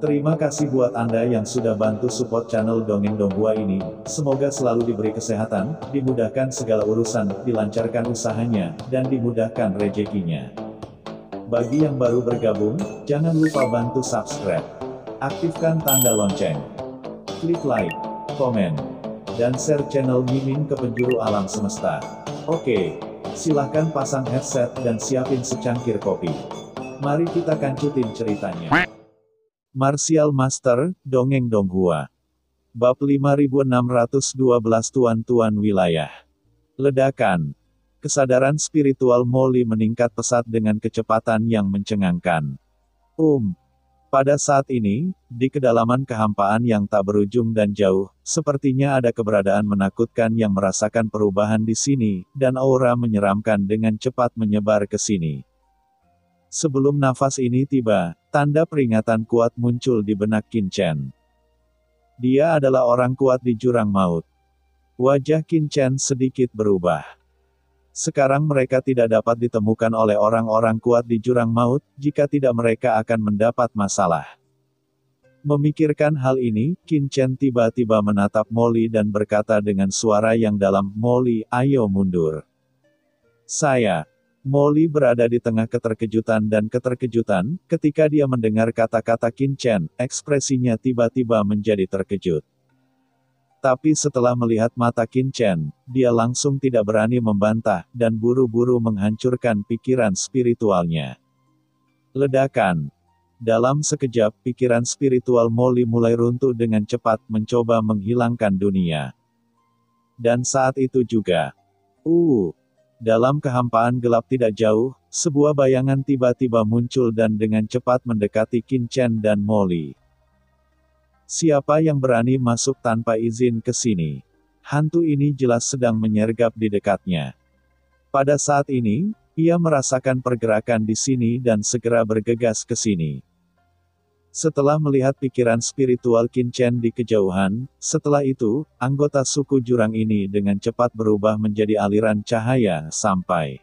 Terima kasih buat Anda yang sudah bantu support channel Dongeng Donghua ini. Semoga selalu diberi kesehatan, dimudahkan segala urusan, dilancarkan usahanya, dan dimudahkan rezekinya. Bagi yang baru bergabung, jangan lupa bantu subscribe. Aktifkan tanda lonceng. Klik like, komen, dan share channel Mimin ke penjuru alam semesta. Oke, silahkan pasang headset dan siapin secangkir kopi. Mari kita kancutin ceritanya. Martial Master, Dongeng Donghua. Bab 5612 Tuan-Tuan Wilayah. Ledakan. Kesadaran spiritual Molly meningkat pesat dengan kecepatan yang mencengangkan. Pada saat ini, di kedalaman kehampaan yang tak berujung dan jauh, sepertinya ada keberadaan menakutkan yang merasakan perubahan di sini, dan aura menyeramkan dengan cepat menyebar ke sini. Sebelum nafas ini tiba, tanda peringatan kuat muncul di benak Qin Chen. Dia adalah orang kuat di jurang maut. Wajah Qin Chen sedikit berubah. Sekarang mereka tidak dapat ditemukan oleh orang-orang kuat di jurang maut, jika tidak mereka akan mendapat masalah. Memikirkan hal ini, Qin Chen tiba-tiba menatap Molly dan berkata dengan suara yang dalam, "Molly, ayo mundur." Molly berada di tengah keterkejutan dan keterkejutan, ketika dia mendengar kata-kata Qin Chen, ekspresinya tiba-tiba menjadi terkejut. Tapi setelah melihat mata Qin Chen, dia langsung tidak berani membantah, dan buru-buru menghancurkan pikiran spiritualnya. Ledakan. Dalam sekejap, pikiran spiritual Molly mulai runtuh dengan cepat, mencoba menghilangkan dunia. Dan saat itu juga, dalam kehampaan gelap tidak jauh, sebuah bayangan tiba-tiba muncul dan dengan cepat mendekati Qin Chen dan Molly. Siapa yang berani masuk tanpa izin ke sini? Hantu ini jelas sedang menyergap di dekatnya. Pada saat ini, ia merasakan pergerakan di sini dan segera bergegas ke sini. Setelah melihat pikiran spiritual Qin Chen di kejauhan, setelah itu, anggota suku jurang ini dengan cepat berubah menjadi aliran cahaya sampai.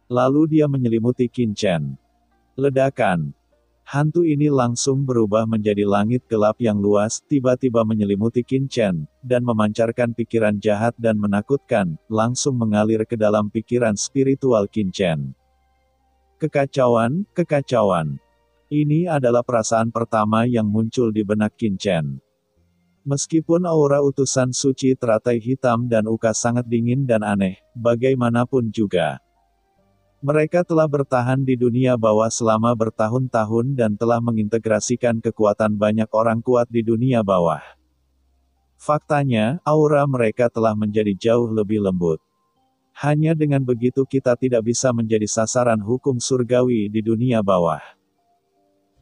Lalu dia menyelimuti Qin Chen. Ledakan. Hantu ini langsung berubah menjadi langit gelap yang luas, tiba-tiba menyelimuti Qin Chen, dan memancarkan pikiran jahat dan menakutkan, langsung mengalir ke dalam pikiran spiritual Qin Chen. Kekacauan. Ini adalah perasaan pertama yang muncul di benak Qin Chen. Meskipun aura utusan suci teratai hitam dan uka sangat dingin dan aneh, bagaimanapun juga. Mereka telah bertahan di dunia bawah selama bertahun-tahun dan telah mengintegrasikan kekuatan banyak orang kuat di dunia bawah. Faktanya, aura mereka telah menjadi jauh lebih lembut. Hanya dengan begitu kita tidak bisa menjadi sasaran hukum surgawi di dunia bawah.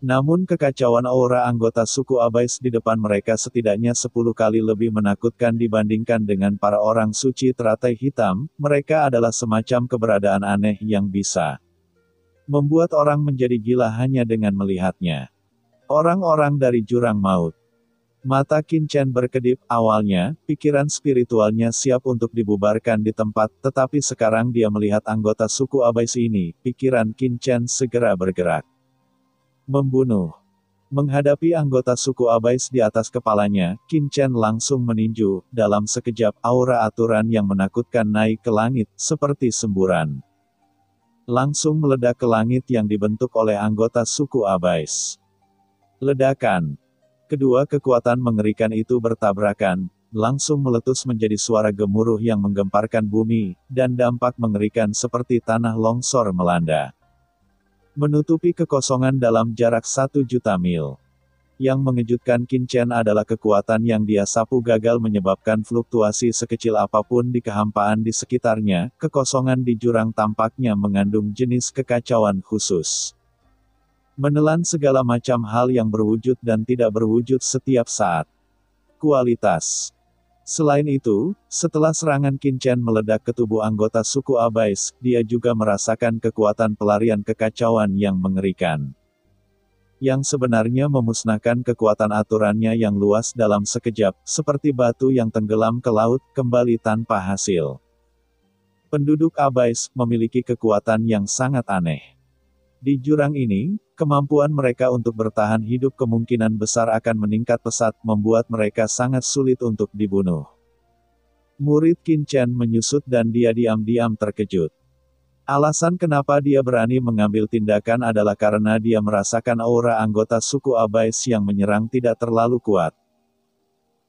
Namun kekacauan aura anggota suku Abais di depan mereka setidaknya 10 kali lebih menakutkan dibandingkan dengan para orang suci teratai hitam. Mereka adalah semacam keberadaan aneh yang bisa membuat orang menjadi gila hanya dengan melihatnya. Orang-orang dari jurang maut. Mata Qin Chen berkedip. Awalnya, pikiran spiritualnya siap untuk dibubarkan di tempat, tetapi sekarang dia melihat anggota suku Abais ini, pikiran Qin Chen segera bergerak. Membunuh. Menghadapi anggota suku Abais di atas kepalanya, Qin Chen langsung meninju. Dalam sekejap, aura aturan yang menakutkan naik ke langit, seperti semburan. Langsung meledak ke langit yang dibentuk oleh anggota suku Abais. Ledakan. Kedua kekuatan mengerikan itu bertabrakan, langsung meletus menjadi suara gemuruh yang menggemparkan bumi, dan dampak mengerikan seperti tanah longsor melanda. Menutupi kekosongan dalam jarak 1 juta mil. Yang mengejutkan Qin Chen adalah kekuatan yang dia sapu gagal menyebabkan fluktuasi sekecil apapun di kehampaan di sekitarnya. Kekosongan di jurang tampaknya mengandung jenis kekacauan khusus. Menelan segala macam hal yang berwujud dan tidak berwujud setiap saat. Kualitas. Selain itu, setelah serangan Qin Chen meledak ke tubuh anggota suku Abais, dia juga merasakan kekuatan pelarian kekacauan yang mengerikan. Yang sebenarnya memusnahkan kekuatan aturannya yang luas dalam sekejap, seperti batu yang tenggelam ke laut, kembali tanpa hasil. Penduduk Abais memiliki kekuatan yang sangat aneh. Di jurang ini, kemampuan mereka untuk bertahan hidup kemungkinan besar akan meningkat pesat, membuat mereka sangat sulit untuk dibunuh. Murid Qin Chen menyusut dan dia diam-diam terkejut. Alasan kenapa dia berani mengambil tindakan adalah karena dia merasakan aura anggota suku Abais yang menyerang tidak terlalu kuat.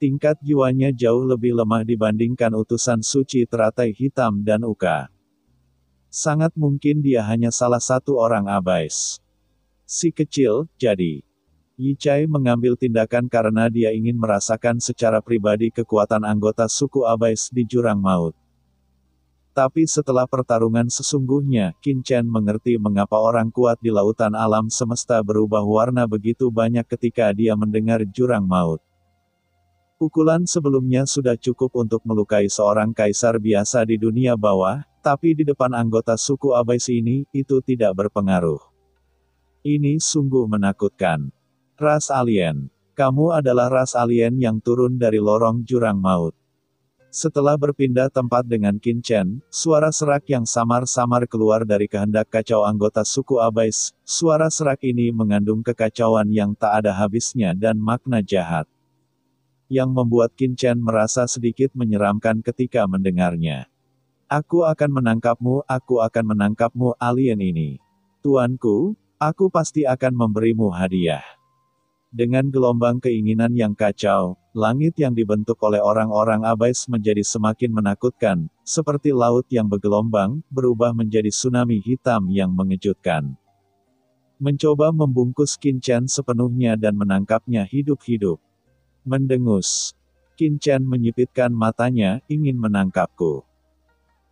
Tingkat jiwanya jauh lebih lemah dibandingkan utusan suci teratai hitam dan Uka. Sangat mungkin dia hanya salah satu orang Abais. Si kecil, jadi. Yi Chai mengambil tindakan karena dia ingin merasakan secara pribadi kekuatan anggota suku Abais di jurang maut. Tapi setelah pertarungan sesungguhnya, Qin Chen mengerti mengapa orang kuat di lautan alam semesta berubah warna begitu banyak ketika dia mendengar jurang maut. Pukulan sebelumnya sudah cukup untuk melukai seorang kaisar biasa di dunia bawah, tapi di depan anggota suku Abais ini, itu tidak berpengaruh. Ini sungguh menakutkan. Ras alien. Kamu adalah ras alien yang turun dari lorong jurang maut. Setelah berpindah tempat dengan Qin Chen, suara serak yang samar-samar keluar dari kehendak kacau anggota suku Abais. Suara serak ini mengandung kekacauan yang tak ada habisnya dan makna jahat, yang membuat Qin Chen merasa sedikit menyeramkan ketika mendengarnya. Aku akan menangkapmu alien ini. Tuanku, aku pasti akan memberimu hadiah. Dengan gelombang keinginan yang kacau, langit yang dibentuk oleh orang-orang Abais menjadi semakin menakutkan, seperti laut yang bergelombang, berubah menjadi tsunami hitam yang mengejutkan. Mencoba membungkus Qin Chen sepenuhnya dan menangkapnya hidup-hidup. Mendengus. Qin Chen menyipitkan matanya, ingin menangkapku.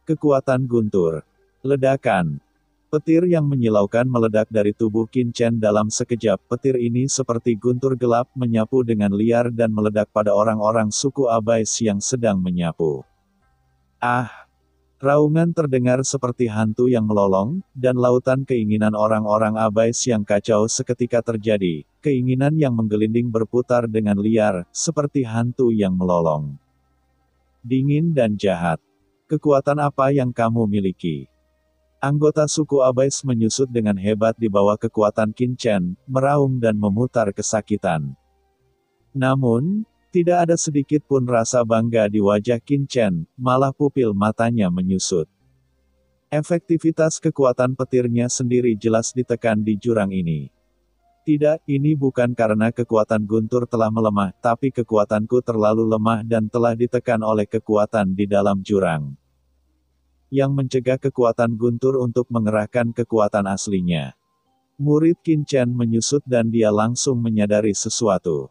Kekuatan guntur. Ledakan. Petir yang menyilaukan meledak dari tubuh Qin Chen dalam sekejap. Petir ini seperti guntur gelap menyapu dengan liar dan meledak pada orang-orang suku Abais yang sedang menyapu. Ah! Raungan terdengar seperti hantu yang melolong, dan lautan keinginan orang-orang Abais yang kacau seketika terjadi. Keinginan yang menggelinding berputar dengan liar, seperti hantu yang melolong. Dingin dan jahat. Kekuatan apa yang kamu miliki? Anggota suku Abais menyusut dengan hebat di bawah kekuatan Qin Chen, meraung dan memutar kesakitan. Namun, tidak ada sedikit pun rasa bangga di wajah Qin Chen, malah pupil matanya menyusut. Efektivitas kekuatan petirnya sendiri jelas ditekan di jurang ini. Tidak, ini bukan karena kekuatan guntur telah melemah, tapi kekuatanku terlalu lemah dan telah ditekan oleh kekuatan di dalam jurang, yang mencegah kekuatan guntur untuk mengerahkan kekuatan aslinya. Murid Qin Chen menyusut dan dia langsung menyadari sesuatu.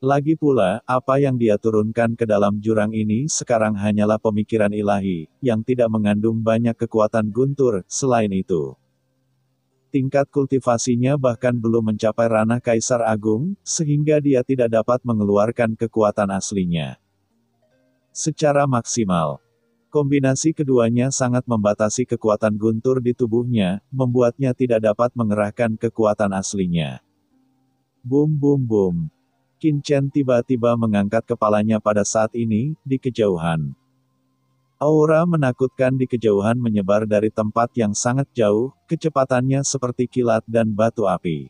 Lagi pula, apa yang dia turunkan ke dalam jurang ini sekarang hanyalah pemikiran ilahi, yang tidak mengandung banyak kekuatan guntur. Selain itu, tingkat kultivasinya bahkan belum mencapai ranah Kaisar Agung, sehingga dia tidak dapat mengeluarkan kekuatan aslinya secara maksimal. Kombinasi keduanya sangat membatasi kekuatan guntur di tubuhnya, membuatnya tidak dapat mengerahkan kekuatan aslinya. Boom boom boom. Qin Chen tiba-tiba mengangkat kepalanya pada saat ini, di kejauhan. Aura menakutkan di kejauhan menyebar dari tempat yang sangat jauh, kecepatannya seperti kilat dan batu api.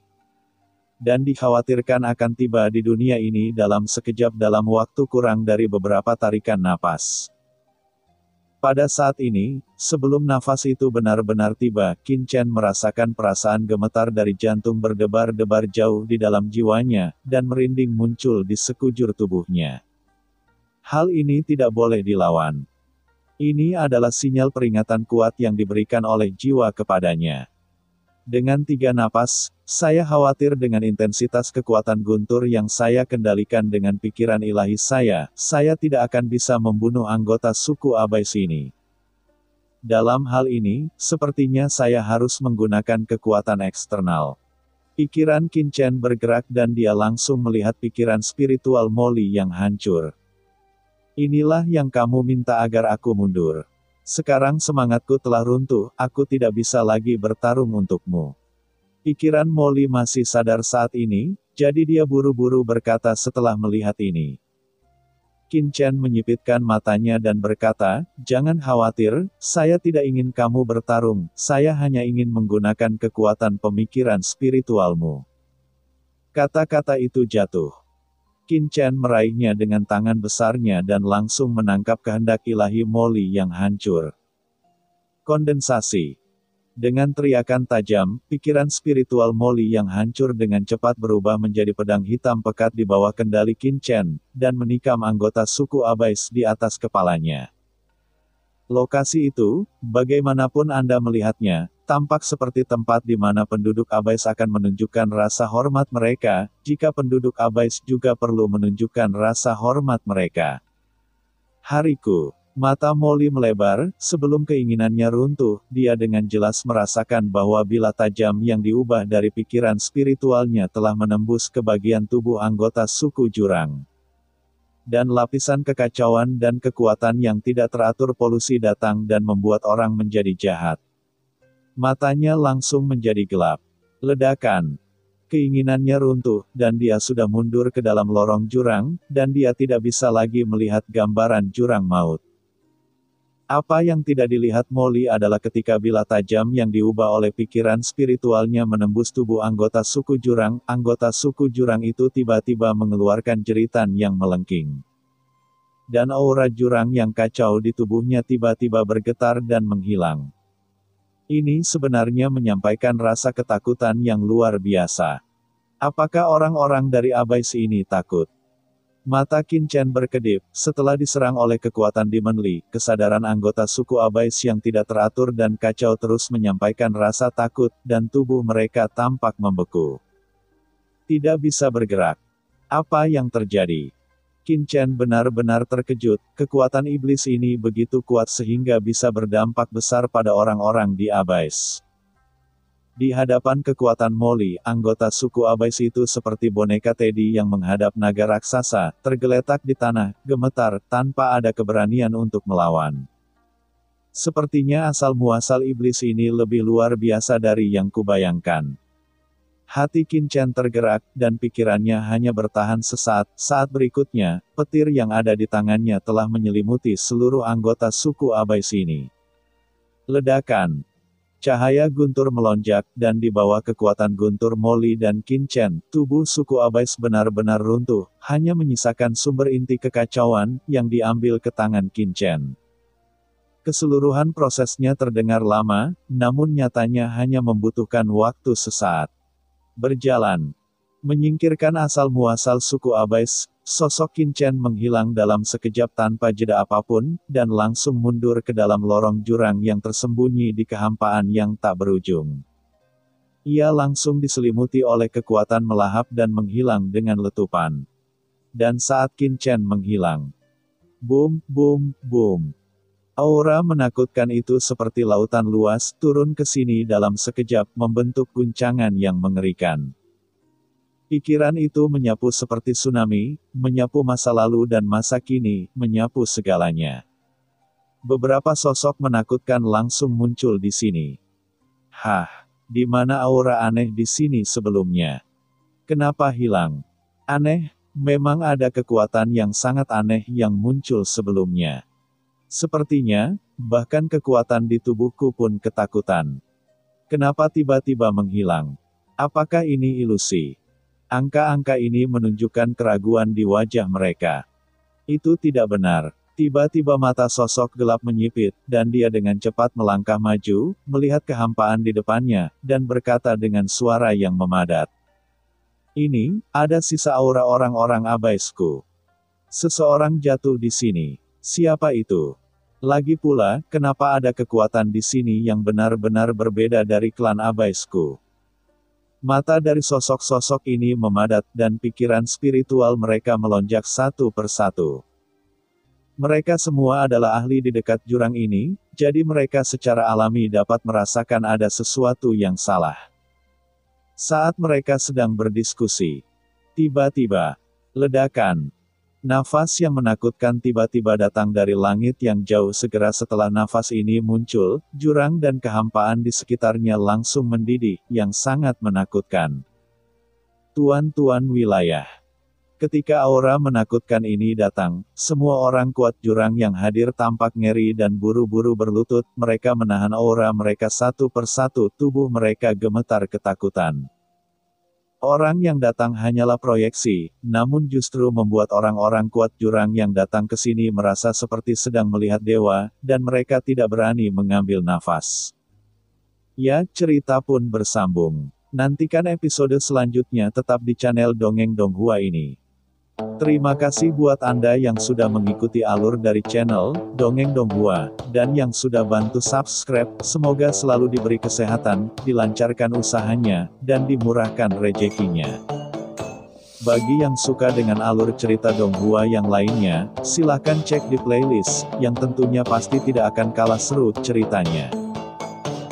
Dan dikhawatirkan akan tiba di dunia ini dalam sekejap dalam waktu kurang dari beberapa tarikan napas. Pada saat ini, sebelum nafas itu benar-benar tiba, Qin Chen merasakan perasaan gemetar dari jantung berdebar-debar jauh di dalam jiwanya, dan merinding muncul di sekujur tubuhnya. Hal ini tidak boleh dilawan. Ini adalah sinyal peringatan kuat yang diberikan oleh jiwa kepadanya. Dengan 3 napas, saya khawatir dengan intensitas kekuatan guntur yang saya kendalikan dengan pikiran ilahi saya tidak akan bisa membunuh anggota suku Abais ini. Dalam hal ini, sepertinya saya harus menggunakan kekuatan eksternal. Pikiran Qin Chen bergerak dan dia langsung melihat pikiran spiritual Molly yang hancur. Inilah yang kamu minta agar aku mundur. Sekarang semangatku telah runtuh, aku tidak bisa lagi bertarung untukmu. Pikiran Molly masih sadar saat ini, jadi dia buru-buru berkata setelah melihat ini. Qin Chen menyipitkan matanya dan berkata, "Jangan khawatir, saya tidak ingin kamu bertarung, saya hanya ingin menggunakan kekuatan pemikiran spiritualmu." Kata-kata itu jatuh. Qin Chen meraihnya dengan tangan besarnya dan langsung menangkap kehendak ilahi Molly yang hancur. Kondensasi. Dengan teriakan tajam, pikiran spiritual Molly yang hancur dengan cepat berubah menjadi pedang hitam pekat di bawah kendali Qin Chen, dan menikam anggota suku Abais di atas kepalanya. Lokasi itu, bagaimanapun Anda melihatnya, tampak seperti tempat di mana penduduk Abais akan menunjukkan rasa hormat mereka, jika penduduk Abais juga perlu menunjukkan rasa hormat mereka. Hariku. Mata Molly melebar, sebelum keinginannya runtuh, dia dengan jelas merasakan bahwa bilah tajam yang diubah dari pikiran spiritualnya telah menembus ke bagian tubuh anggota suku jurang. Dan lapisan kekacauan dan kekuatan yang tidak teratur polusi datang dan membuat orang menjadi jahat. Matanya langsung menjadi gelap. Ledakan. Keinginannya runtuh, dan dia sudah mundur ke dalam lorong jurang, dan dia tidak bisa lagi melihat gambaran jurang maut. Apa yang tidak dilihat Molly adalah ketika bilah tajam yang diubah oleh pikiran spiritualnya menembus tubuh anggota suku jurang itu tiba-tiba mengeluarkan jeritan yang melengking. Dan aura jurang yang kacau di tubuhnya tiba-tiba bergetar dan menghilang. Ini sebenarnya menyampaikan rasa ketakutan yang luar biasa. Apakah orang-orang dari Abais ini takut? Mata Qin Chen berkedip, setelah diserang oleh kekuatan Demon Li, kesadaran anggota suku Abais yang tidak teratur dan kacau terus menyampaikan rasa takut, dan tubuh mereka tampak membeku. Tidak bisa bergerak. Apa yang terjadi? Qin Chen benar-benar terkejut, kekuatan iblis ini begitu kuat sehingga bisa berdampak besar pada orang-orang di Abais. Di hadapan kekuatan Molly, anggota suku Abais itu seperti boneka Teddy yang menghadap naga raksasa, tergeletak di tanah, gemetar, tanpa ada keberanian untuk melawan. Sepertinya asal-muasal iblis ini lebih luar biasa dari yang kubayangkan. Hati Qin Chen tergerak, dan pikirannya hanya bertahan sesaat. Saat berikutnya, petir yang ada di tangannya telah menyelimuti seluruh anggota suku Abais ini. Ledakan. Cahaya guntur melonjak, dan di bawah kekuatan guntur Molly dan Qin Chen, tubuh suku Abais benar-benar runtuh, hanya menyisakan sumber inti kekacauan, yang diambil ke tangan Qin Chen. Keseluruhan prosesnya terdengar lama, namun nyatanya hanya membutuhkan waktu sesaat. Berjalan. Menyingkirkan asal-muasal suku Abais, sosok Qin Chen menghilang dalam sekejap tanpa jeda apapun, dan langsung mundur ke dalam lorong jurang yang tersembunyi di kehampaan yang tak berujung. Ia langsung diselimuti oleh kekuatan melahap dan menghilang dengan letupan. Dan saat Qin Chen menghilang, boom, boom, boom. Aura menakutkan itu seperti lautan luas, turun ke sini dalam sekejap, membentuk guncangan yang mengerikan. Pikiran itu menyapu seperti tsunami, menyapu masa lalu dan masa kini, menyapu segalanya. Beberapa sosok menakutkan langsung muncul di sini. Hah, di mana aura aneh di sini sebelumnya? Kenapa hilang? Aneh, memang ada kekuatan yang sangat aneh yang muncul sebelumnya. Sepertinya, bahkan kekuatan di tubuhku pun ketakutan. Kenapa tiba-tiba menghilang? Apakah ini ilusi? Angka-angka ini menunjukkan keraguan di wajah mereka. Itu tidak benar. Tiba-tiba mata sosok gelap menyipit, dan dia dengan cepat melangkah maju, melihat kehampaan di depannya, dan berkata dengan suara yang memadat. Ini, ada sisa aura orang-orang Abaisku. Seseorang jatuh di sini. Siapa itu? Lagi pula, kenapa ada kekuatan di sini yang benar-benar berbeda dari klan Abaisku? Mata dari sosok-sosok ini memadat, dan pikiran spiritual mereka melonjak satu persatu. Mereka semua adalah ahli di dekat jurang ini, jadi mereka secara alami dapat merasakan ada sesuatu yang salah. Saat mereka sedang berdiskusi, tiba-tiba, ledakan. Nafas yang menakutkan tiba-tiba datang dari langit yang jauh. Segera setelah nafas ini muncul, jurang dan kehampaan di sekitarnya langsung mendidih, yang sangat menakutkan. Tuan-tuan wilayah. Ketika aura menakutkan ini datang, semua orang kuat jurang yang hadir tampak ngeri dan buru-buru berlutut, mereka menahan aura mereka satu persatu, tubuh mereka gemetar ketakutan. Orang yang datang hanyalah proyeksi, namun justru membuat orang-orang kuat jurang yang datang ke sini merasa seperti sedang melihat dewa, dan mereka tidak berani mengambil nafas. Ya, cerita pun bersambung. Nantikan episode selanjutnya tetap di channel Dongeng Donghua ini. Terima kasih buat Anda yang sudah mengikuti alur dari channel Dongeng Donghua, dan yang sudah bantu subscribe. Semoga selalu diberi kesehatan, dilancarkan usahanya, dan dimurahkan rezekinya. Bagi yang suka dengan alur cerita Donghua yang lainnya, silahkan cek di playlist, yang tentunya pasti tidak akan kalah seru ceritanya.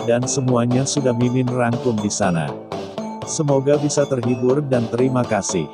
Dan semuanya sudah Mimin rangkum di sana. Semoga bisa terhibur dan terima kasih.